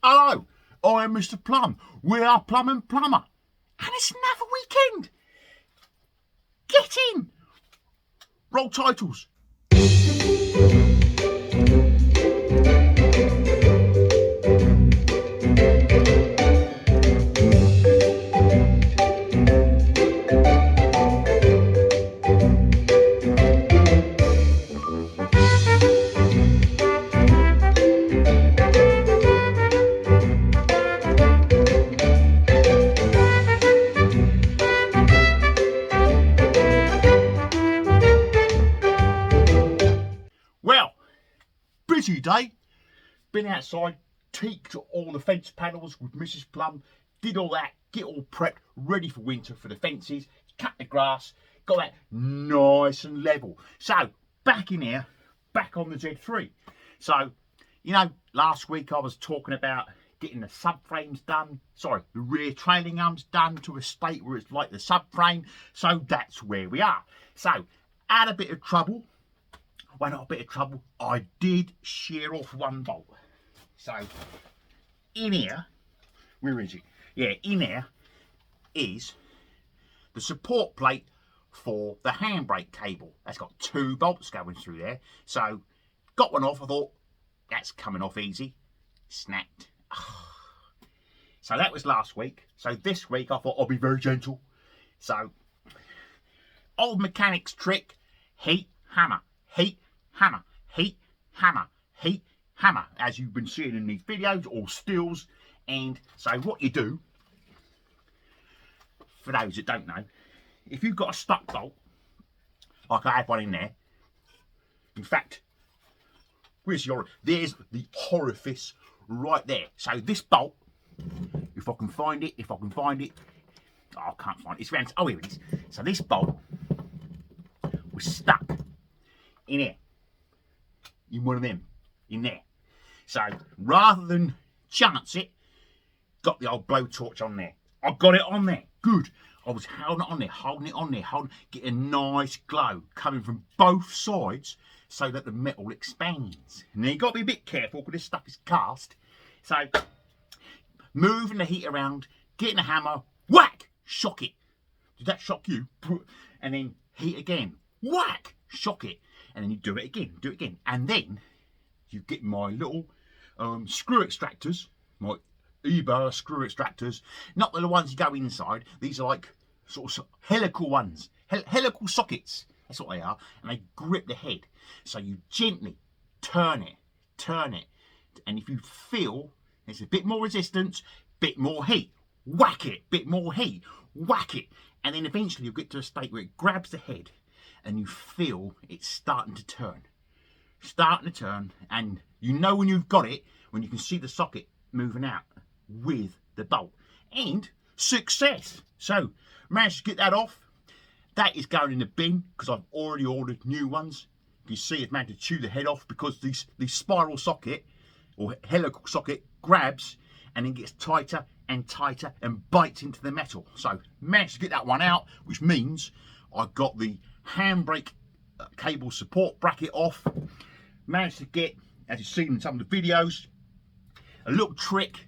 Hello, I am Mr. Plumb. We are Plumb and Plumber. And it's another weekend. Get in. Roll titles. Well, busy day. Been outside, teaked all the fence panels with Mrs. Plumb, did all that, get all prepped, ready for winter for the fences, cut the grass, got that nice and level. So, back in here, back on the Z3. So, you know, last week I was talking about getting the subframes done, the rear trailing arms done to a state where it's like the subframe. So that's where we are. So, had a bit of trouble. Well, not a bit of trouble. I did shear off one bolt. So, in here, where is it? Yeah, in here is the support plate for the handbrake cable. That's got 2 bolts going through there. So, got one off. I thought, that's coming off easy. Snapped. So, that was last week. So, this week, I thought I'll be very gentle. So, old mechanic's trick, heat, hammer, heat, hammer, heat, hammer, heat, hammer, as you've been seeing in these videos or stills. And so what you do, for those that don't know, if you've got a stuck bolt, like I had one in there, in fact, there's the orifice right there. So this bolt, if I can find it, oh, I can't find it, it's around, oh, here it is. So this bolt was stuck in here. In one of them, in there. So rather than chance it, got the old blowtorch on there. I got it on there. Good. I was holding it on there, getting a nice glow coming from both sides so that the metal expands. And then you got to be a bit careful because this stuff is cast. So moving the heat around, getting a hammer, whack, shock it. Did that shock you? And then heat again, whack, shock it. And then you do it again, and then you get my little screw extractors, my E-bar screw extractors, not the ones you go inside. These are like sort of helical ones, helical sockets. That's what they are, and they grip the head. So you gently turn it, and if you feel there's a bit more resistance, bit more heat, whack it, bit more heat, whack it, and then eventually you'll get to a state where it grabs the head. And you feel it's starting to turn, and you know when you've got it, when you can see the socket moving out with the bolt, and success. So, managed to get that off. That is going in the bin because I've already ordered new ones. You can see it's managed to chew the head off because the spiral socket or helical socket grabs and then gets tighter and tighter and bites into the metal. So, managed to get that one out, which means I've got the handbrake cable support bracket off. Managed to get, as you've seen in some of the videos, a little trick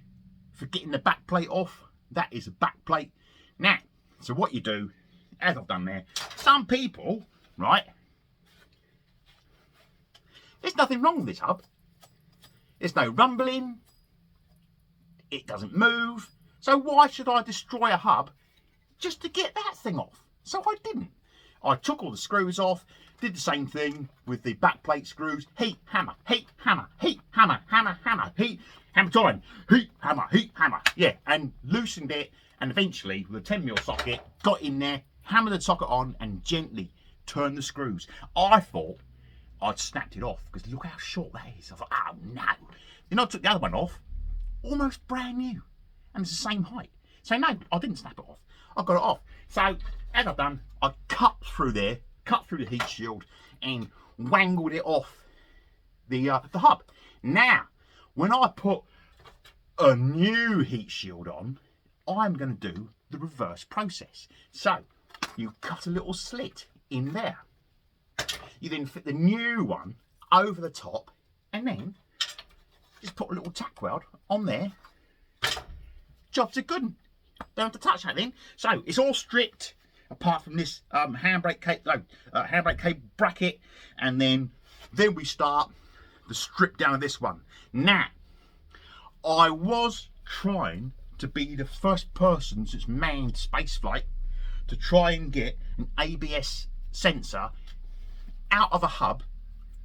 for getting the back plate off. That is a back plate. Now, so what you do, as I've done there, some people, right, there's nothing wrong with this hub. There's no rumbling. It doesn't move. So why should I destroy a hub just to get that thing off? So I didn't. I took all the screws off, did the same thing with the backplate screws. Heat, hammer, heat, hammer, heat, hammer, hammer, hammer, heat, hammer time, heat, hammer. Yeah, and loosened it, and eventually, with a 10mm socket, got in there, hammered the socket on, and gently turned the screws. I thought I'd snapped it off, because look how short that is. I thought, oh no. Then I took the other one off, almost brand new, and it's the same height. So no, I didn't snap it off. I got it off. So, as I've done, I cut through there, cut through the heat shield, and wangled it off the hub. Now, when I put a new heat shield on, I'm going to do the reverse process. So, you cut a little slit in there. You then fit the new one over the top, and then just put a little tack weld on there, jobs are good. Don't have to touch that then. So it's all stripped apart from this handbrake cable bracket, and then we start the strip down of this one. Now, I was trying to be the first person since manned spaceflight to try and get an ABS sensor out of a hub.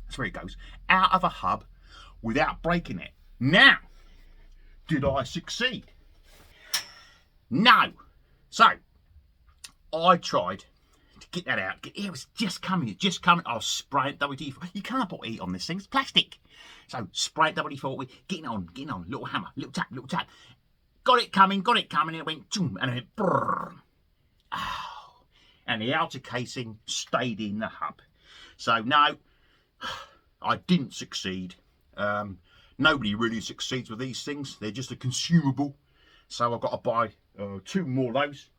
That's where it goes. Out of a hub without breaking it. Now, did I succeed? No. So, I tried to get that out. It was just coming. I was spraying WD-40. You can't put heat on this thing. It's plastic. So, spray it WD-40. Getting on. Little hammer. Little tap. Got it coming. And it went, and it went, brrr. Oh. And the outer casing stayed in the hub. So, no, I didn't succeed. Nobody really succeeds with these things. They're just a consumable. So I've got to buy 2 more of those,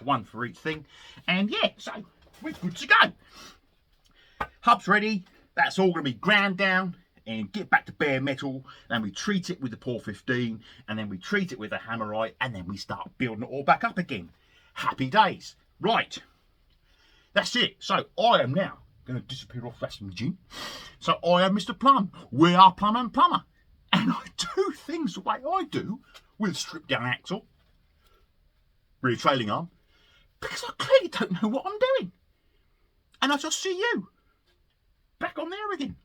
1 for each thing. And yeah, so we're good to go. Hub's ready. That's all going to be ground down and get back to bare metal. Then we treat it with the Por 15, and then we treat it with the Hammerite, and then we start building it all back up again. Happy days. Right. That's it. So I am now going to disappear off that's from Jim. So I am Mr. Plumb. We are Plumb and Plumber. And I do things the way I do with a stripped down axle, rear trailing arm, because I clearly don't know what I'm doing. And I shall see you back on there again.